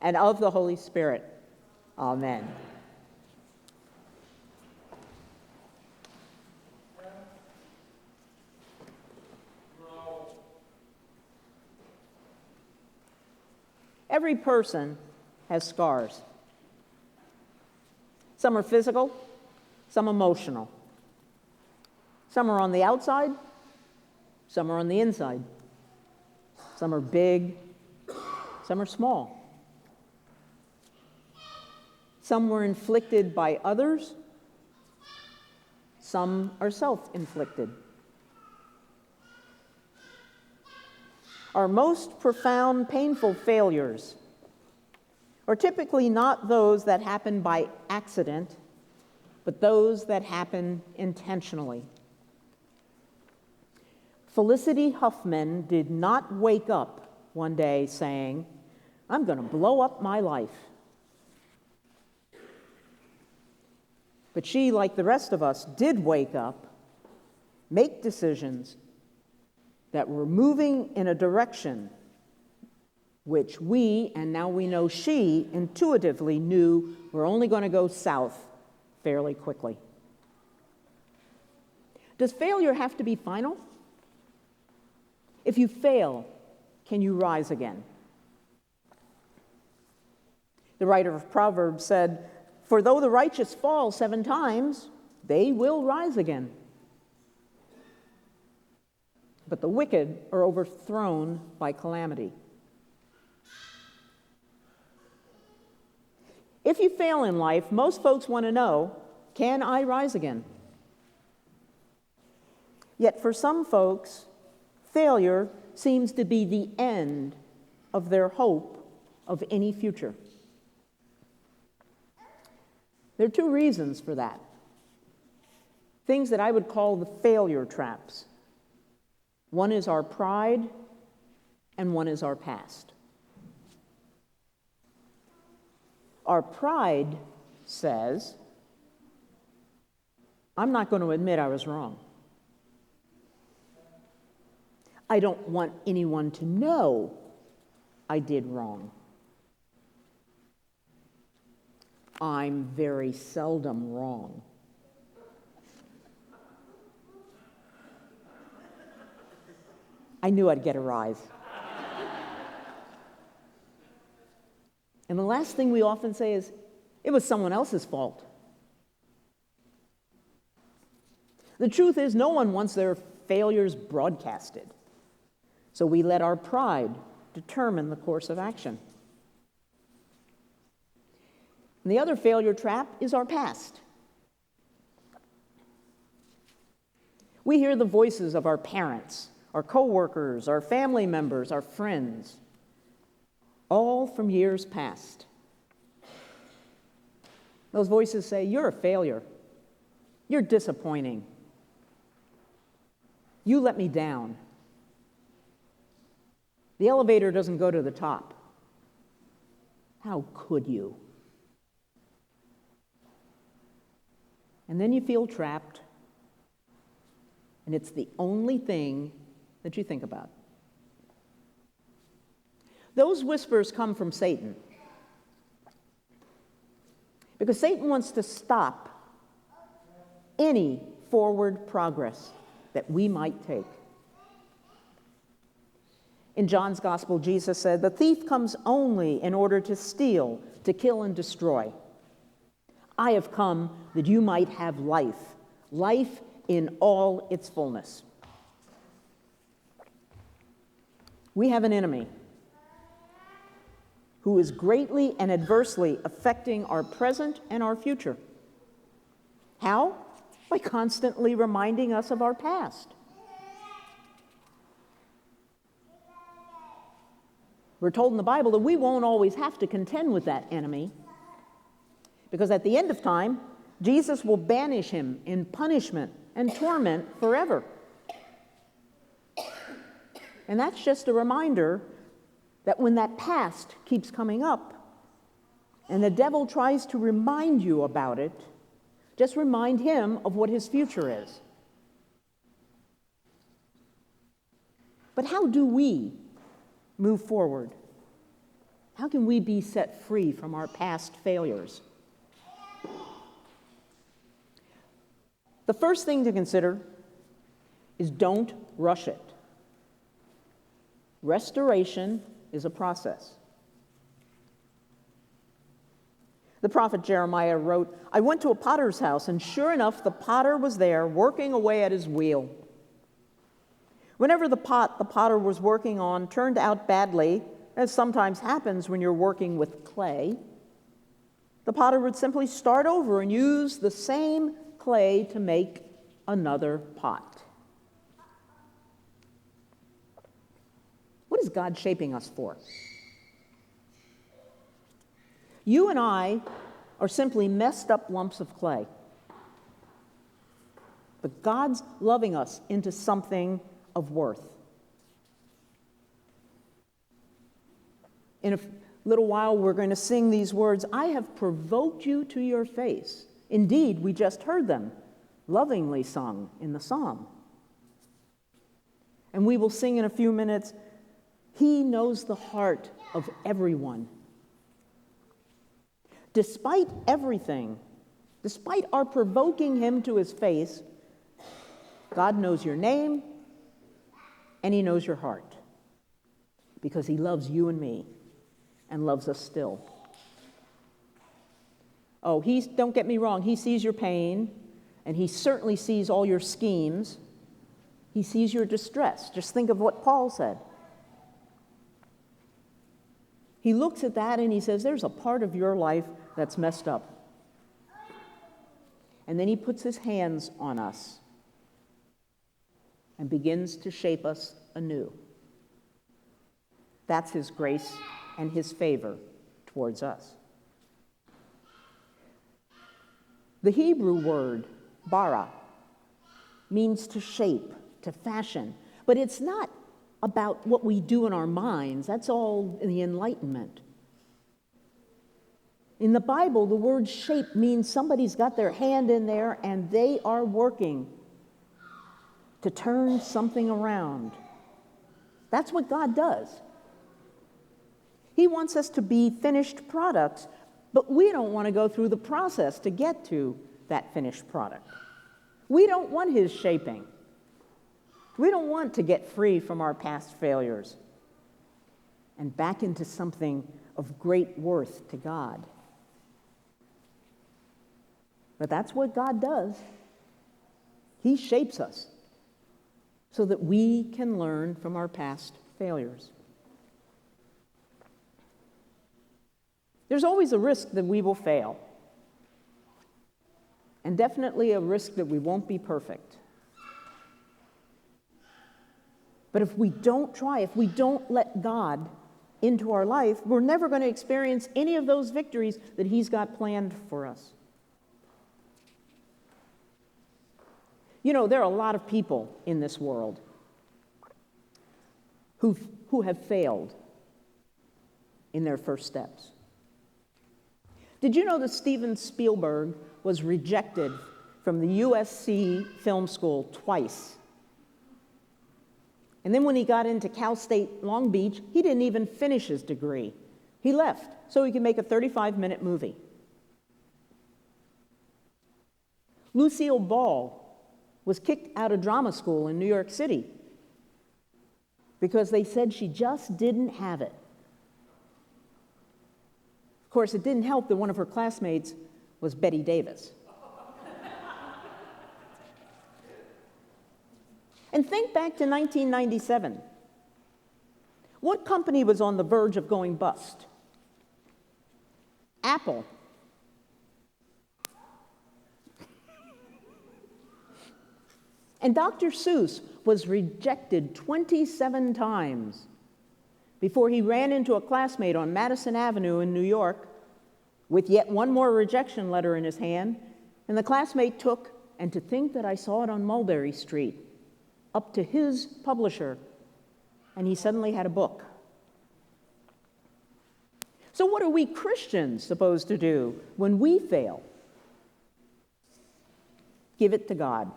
and of the Holy Spirit. Amen. Every person has scars. Some are physical, some emotional. Some are on the outside, some are on the inside. Some are big, some are small. Some were inflicted by others, some are self-inflicted. Our most profound, painful failures are typically not those that happen by accident, but those that happen intentionally. Felicity Huffman did not wake up one day saying, "I'm going to blow up my life." But she, like the rest of us, did wake up, make decisions that were moving in a direction which we, and now we know she, intuitively knew were only going to go south fairly quickly. Does failure have to be final? If you fail, can you rise again? The writer of Proverbs said, "For though the righteous fall 7 times, they will rise again. But the wicked are overthrown by calamity." If you fail in life, most folks want to know, can I rise again? Yet for some folks, failure seems to be the end of their hope of any future. There are 2 reasons for that. Things that I would call the failure traps. One is our pride, and one is our past. Our pride says, I'm not going to admit I was wrong. I don't want anyone to know I did wrong. I'm very seldom wrong. I knew I'd get a rise. And the last thing we often say is, it was someone else's fault. The truth is, no one wants their failures broadcasted. So we let our pride determine the course of action. And the other failure trap is our past. We hear the voices of our parents, our coworkers, our family members, our friends, all from years past. Those voices say, you're a failure. You're disappointing. You let me down. The elevator doesn't go to the top. How could you? And then you feel trapped, and it's the only thing that you think about. Those whispers come from Satan, because Satan wants to stop any forward progress that we might take. In John's Gospel, Jesus said, "The thief comes only in order to steal, to kill, and destroy. I have come that you might have life, life in all its fullness." We have an enemy who is greatly and adversely affecting our present and our future. How? By constantly reminding us of our past. We're told in the Bible that we won't always have to contend with that enemy, because at the end of time, Jesus will banish him in punishment and torment forever. And that's just a reminder that when that past keeps coming up and the devil tries to remind you about it, just remind him of what his future is. But how do we move forward? How can we be set free from our past failures? The first thing to consider is don't rush it. Restoration is a process. The prophet Jeremiah wrote, "I went to a potter's house, and sure enough, the potter was there working away at his wheel. Whenever the pot the potter was working on turned out badly, as sometimes happens when you're working with clay, the potter would simply start over and use the same clay to make another pot." What is God shaping us for? You and I are simply messed up lumps of clay. But God's loving us into something of worth. In a little while, we're going to sing these words, "I have provoked you to your face." Indeed, we just heard them, lovingly sung in the psalm. And we will sing in a few minutes, "He knows the heart of everyone." Despite everything, despite our provoking him to his face, God knows your name and he knows your heart because he loves you and me and loves us still. Oh, don't get me wrong, he sees your pain and he certainly sees all your schemes. He sees your distress. Just think of what Paul said. He looks at that and he says, there's a part of your life that's messed up. And then he puts his hands on us and begins to shape us anew. That's his grace and his favor towards us. The Hebrew word, bara, means to shape, to fashion, but it's not about what we do in our minds. That's all in the Enlightenment. In the Bible, the word shape means somebody's got their hand in there and they are working to turn something around. That's what God does. He wants us to be finished products, but we don't want to go through the process to get to that finished product. We don't want his shaping. We don't want to get free from our past failures and back into something of great worth to God. But that's what God does. He shapes us so that we can learn from our past failures. There's always a risk that we will fail, and definitely a risk that we won't be perfect. But if we don't try, if we don't let God into our life, we're never going to experience any of those victories that he's got planned for us. You know, there are a lot of people in this world who have failed in their first steps. Did you know that Steven Spielberg was rejected from the USC Film School twice? And then when he got into Cal State Long Beach, he didn't even finish his degree. He left so he could make a 35-minute movie. Lucille Ball was kicked out of drama school in New York City because they said she just didn't have it. Of course, it didn't help that one of her classmates was Betty Davis. And think back to 1997. What company was on the verge of going bust? Apple. And Dr. Seuss was rejected 27 times before he ran into a classmate on Madison Avenue in New York with yet one more rejection letter in his hand, and the classmate took, and to think that I saw it on Mulberry Street, up to his publisher, and he suddenly had a book. So what are we Christians supposed to do when we fail? Give it to God.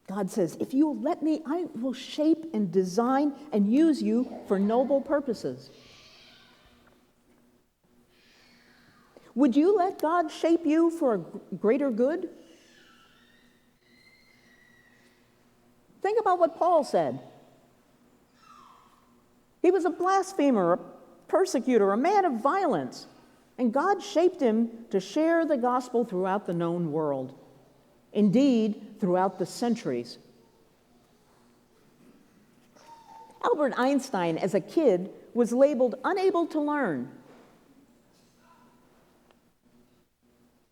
God says, if you will let me, I will shape and design and use you for noble purposes. Would you let God shape you for a greater good? Think about what Paul said. He was a blasphemer, a persecutor, a man of violence, and God shaped him to share the gospel throughout the known world. Indeed, throughout the centuries. Albert Einstein, as a kid, was labeled unable to learn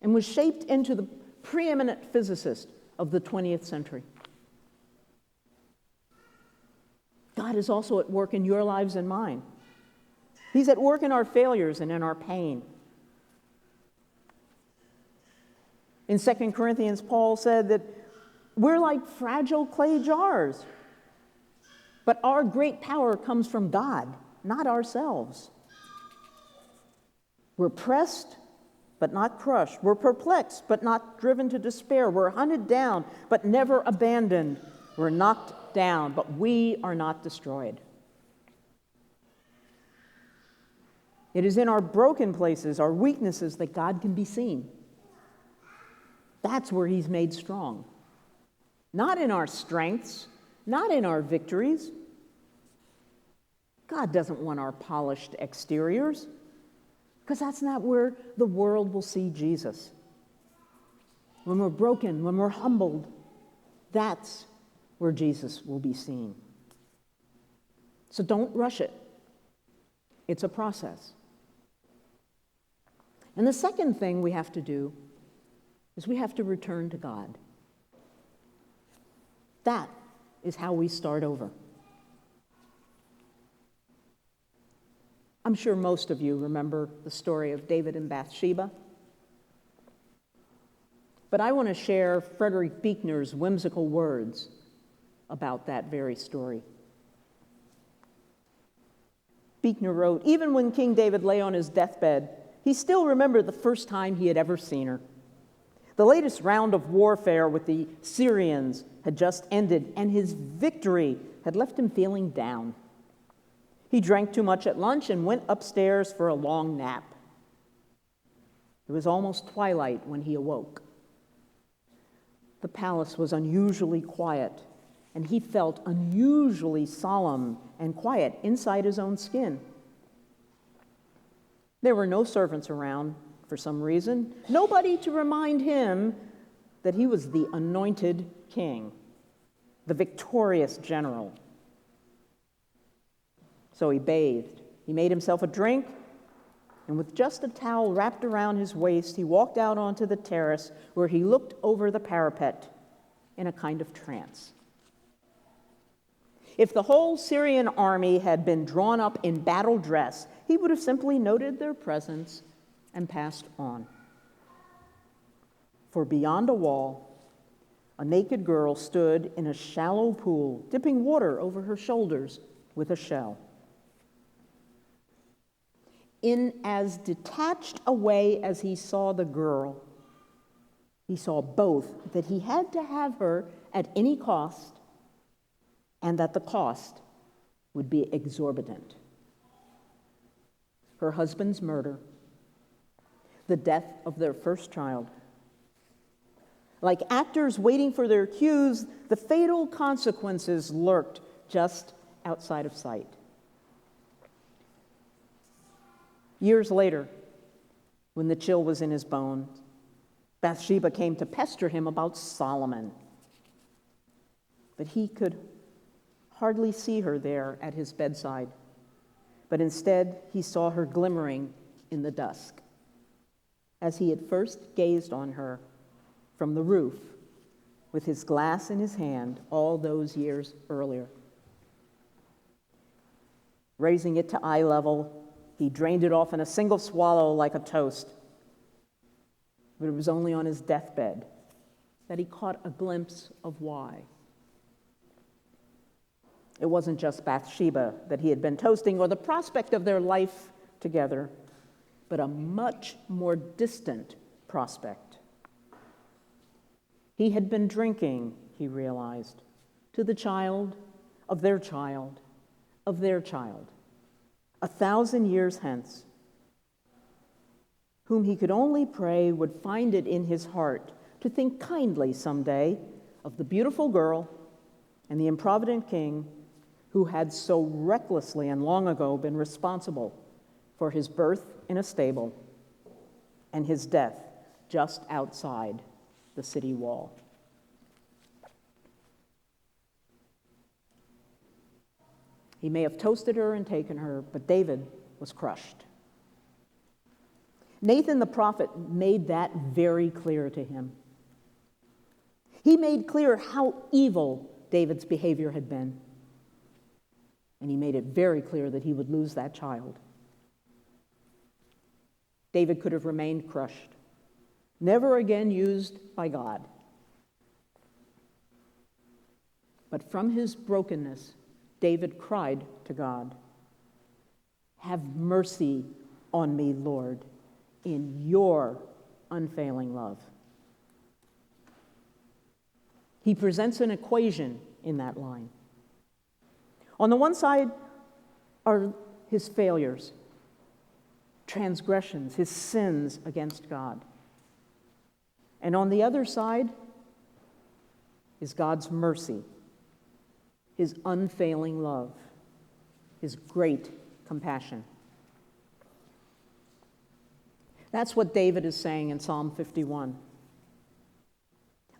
and was shaped into the preeminent physicist of the 20th century. God is also at work in your lives and mine. He's at work in our failures and in our pain. In 2 Corinthians, Paul said that we're like fragile clay jars, but our great power comes from God, not ourselves. We're pressed, but not crushed. We're perplexed, but not driven to despair. We're hunted down, but never abandoned. We're knocked down, but we are not destroyed. It is in our broken places, our weaknesses, that God can be seen. That's where he's made strong. Not in our strengths, not in our victories. God doesn't want our polished exteriors, because that's not where the world will see Jesus. When we're broken, when we're humbled, that's where Jesus will be seen. So don't rush it. It's a process. And the second thing we have to do is we have to return to God. That is how we start over. I'm sure most of you remember the story of David and Bathsheba. But I want to share Frederick Buechner's whimsical words about that very story. Buechner wrote, "Even when King David lay on his deathbed, he still remembered the first time he had ever seen her. The latest round of warfare with the Syrians had just ended, and his victory had left him feeling down. He drank too much at lunch and went upstairs for a long nap. It was almost twilight when he awoke. The palace was unusually quiet, and he felt unusually solemn and quiet inside his own skin. There were no servants around for some reason, nobody to remind him that he was the anointed king, the victorious general. So he bathed. He made himself a drink, and with just a towel wrapped around his waist, he walked out onto the terrace where he looked over the parapet in a kind of trance. If the whole Syrian army had been drawn up in battle dress, he would have simply noted their presence and passed on. For beyond a wall, a naked girl stood in a shallow pool, dipping water over her shoulders with a shell. In as detached a way as he saw the girl, he saw both that he had to have her at any cost, and that the cost would be exorbitant. Her husband's murder, the death of their first child. Like actors waiting for their cues, the fatal consequences lurked just outside of sight. Years later, when the chill was in his bones, Bathsheba came to pester him about Solomon. But he could hardly see her there at his bedside, but instead he saw her glimmering in the dusk, as he had first gazed on her from the roof with his glass in his hand all those years earlier. Raising it to eye level, he drained it off in a single swallow like a toast. But it was only on his deathbed that he caught a glimpse of why. It wasn't just Bathsheba that he had been toasting or the prospect of their life together, but a much more distant prospect. He had been drinking, he realized, to the child of their child of their child, 1,000 years hence, whom he could only pray would find it in his heart to think kindly someday of the beautiful girl and the improvident king who had so recklessly and long ago been responsible for his birth in a stable and his death just outside the city wall. He may have toasted her and taken her, but David was crushed. Nathan the prophet made that very clear to him. He made clear how evil David's behavior had been. And he made it very clear that he would lose that child. David could have remained crushed, never again used by God. But from his brokenness, David cried to God, "Have mercy on me, Lord, in your unfailing love." He presents an equation in that line. On the one side are his failures, transgressions, his sins against God. And on the other side is God's mercy, his unfailing love, his great compassion. That's what David is saying in Psalm 51.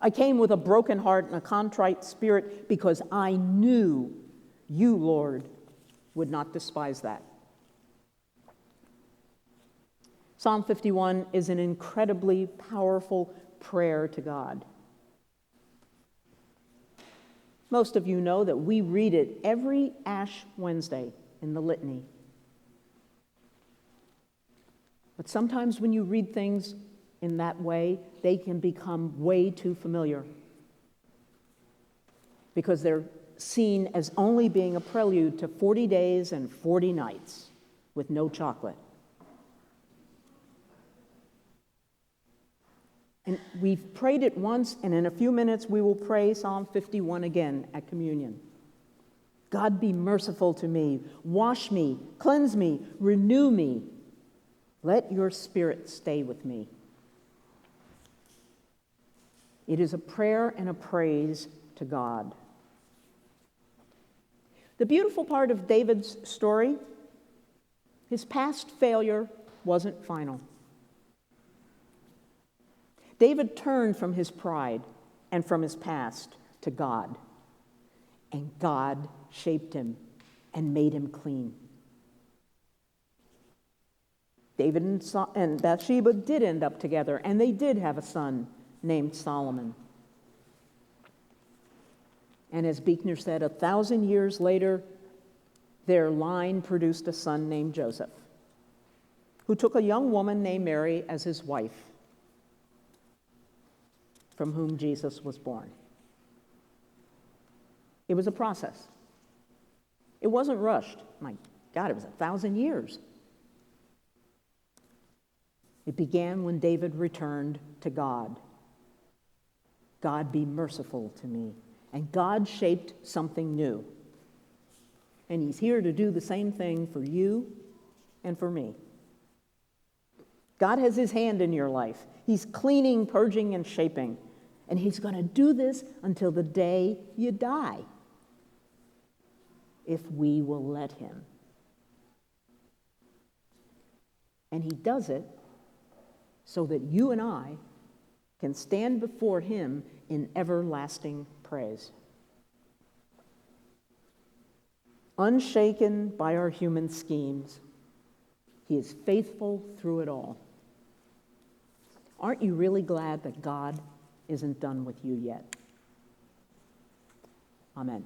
I came with a broken heart and a contrite spirit because I knew you, Lord, would not despise that. Psalm 51 is an incredibly powerful prayer to God. Most of you know that we read it every Ash Wednesday in the litany. But sometimes when you read things in that way, they can become way too familiar because they're seen as only being a prelude to 40 days and 40 nights with no chocolate. And we've prayed it once, and in a few minutes we will pray Psalm 51 again at communion. God, be merciful to me, wash me, cleanse me, renew me. Let your spirit stay with me. It is a prayer and a praise to God. The beautiful part of David's story, his past failure wasn't final. David turned from his pride and from his past to God, and God shaped him and made him clean. David and Bathsheba did end up together, and they did have a son named Solomon. And as Buechner said, 1,000 years later, their line produced a son named Joseph, who took a young woman named Mary as his wife, from whom Jesus was born. It was a process. It wasn't rushed. My God, it was 1,000 years. It began when David returned to God. God, be merciful to me. And God shaped something new. And he's here to do the same thing for you and for me. God has his hand in your life. He's cleaning, purging, and shaping. And he's going to do this until the day you die, if we will let him. And he does it so that you and I can stand before him in everlasting praise. Unshaken by our human schemes, he is faithful through it all. Aren't you really glad that God isn't done with you yet? Amen.